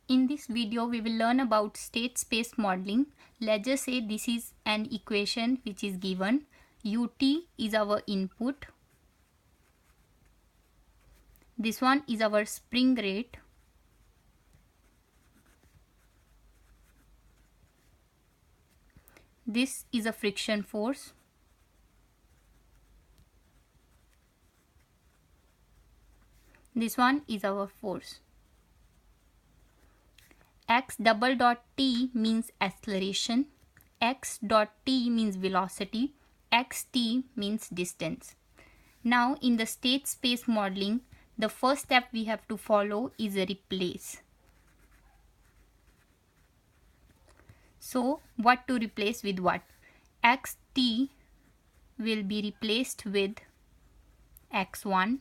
In this video, we will learn about state space modeling. Let's just say this is an equation which is given. Ut is our input. This one is our spring rate. This is a friction force. This one is our force. X double dot t means acceleration. X dot t means velocity. Xt means distance. Now in the state space modeling, the first step we have to follow is a replace. So what to replace with what? Xt will be replaced with x1.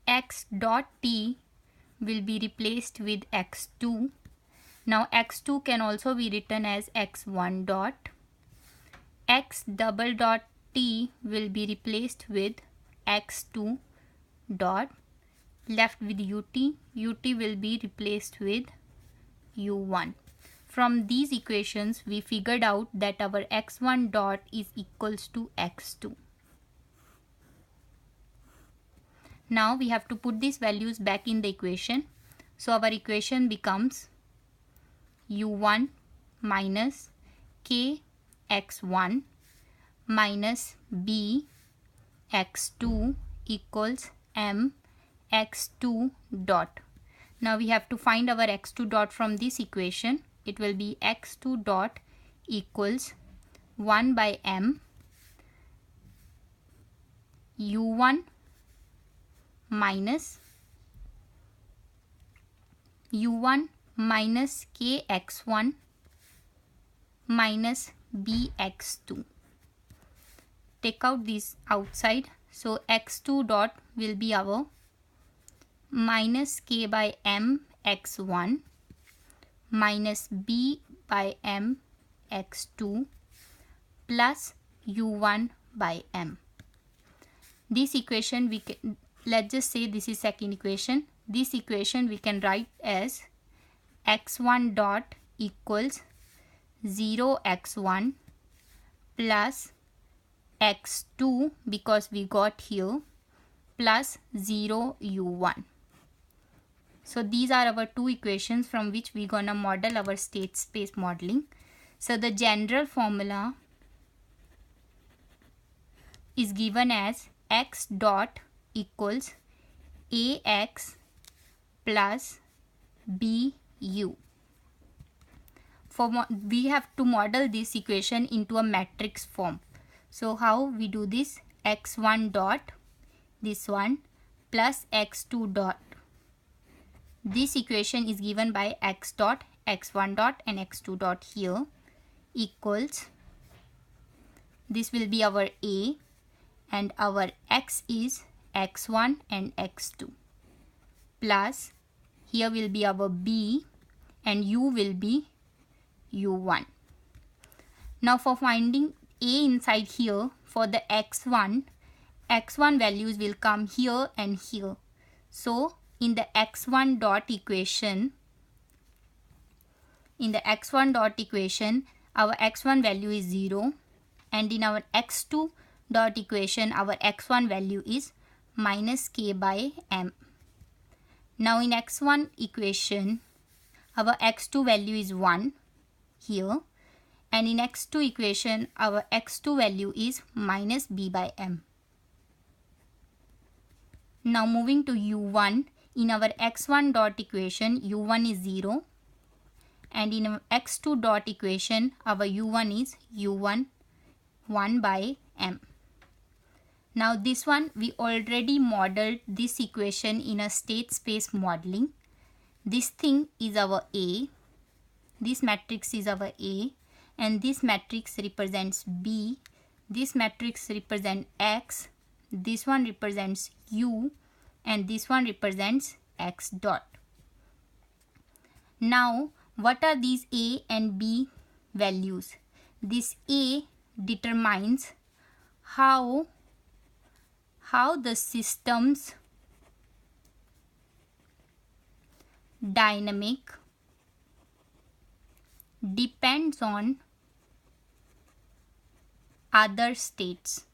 X dot t will be replaced with x2. Now x2 can also be written as x1 dot. X double dot t will be replaced with x2 dot. Left with ut. Ut will be replaced with u1. From these equations we figured out that our x1 dot is equals to x2. Now we have to put these values back in the equation. So our equation becomes u1 minus kx1 minus b x2 equals m x2 dot. Now we have to find our x2 dot from this equation. It will be x2 dot equals 1 by m u1 minus u1 minus kx1 minus bx2. Take out this outside. So x2 dot will be our minus k by m x1 minus b by m x2 plus u1 by m. This equation we can, let's just say this is second equation. This equation we can write as x1 dot equals 0 x1 plus x2 because we got here plus 0 u1. So these are our two equations from which we gonna model our state space modeling. So the general formula is given as x dot equals ax plus bu. We have to model this equation into a matrix form. So how we do this? x1 dot, this one, plus x2 dot. This equation is given by x dot, x1 dot and x2 dot here equals, this will be our a and our x is x1 and x2 plus here will be our b and u will be u1. Now for finding a inside here, for the x1 values will come here and here. So in the x1 dot equation, our x1 value is 0 and in our x2 dot equation our x1 value is minus k by m. Now in x1 equation our x2 value is 1 here and in x2 equation our x2 value is minus b by m. Now moving to u1, in our x1 dot equation u1 is 0 and in our x2 dot equation our u1 is u1 1 by m. Now this one we already modeled this equation in a state space modeling. This thing is our A, this matrix is our A and this matrix represents B, this matrix represents X, this one represents U and this one represents X dot. Now what are these A and B values? This A determines how the system's dynamic depends on other states.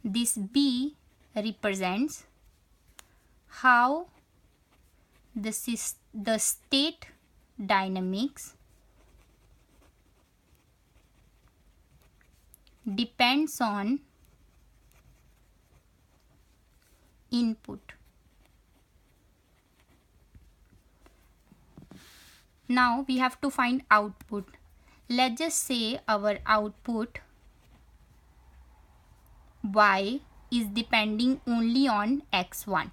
This B represents how the state dynamics depends on input. Now we have to find output. Let's just say our output y is depending only on x1,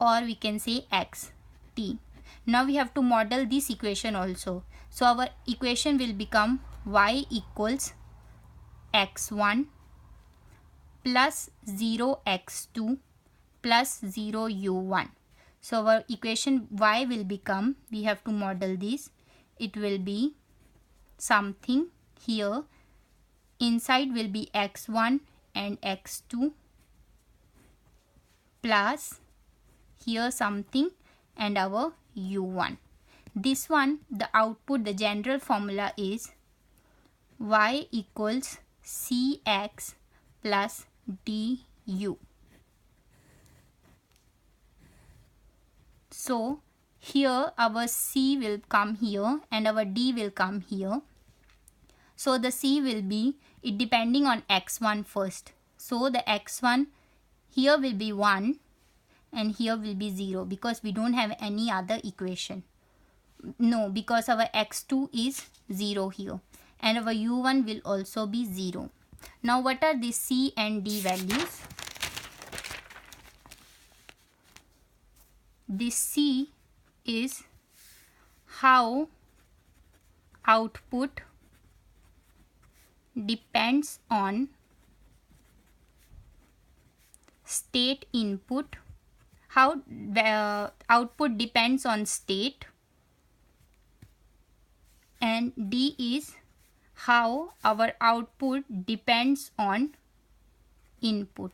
or we can say xt. Now we have to model this equation also. So our equation will become y equals x1 plus 0x2 plus 0u1. So our equation y will become, we have to model this, it will be something here, inside will be x1 and x2 plus here something and our u1. This one, the output, the general formula is y equals cx plus du. So here our c will come here and our d will come here. So the c will be, it depending on x1 first. So the x1 here will be 1 and here will be 0 because we don't have any other equation. No, because our x2 is 0 here and our u1 will also be 0. Now what are the c and d values? This c is how output depends on state input, how the output depends on state, and d is how our output depends on input.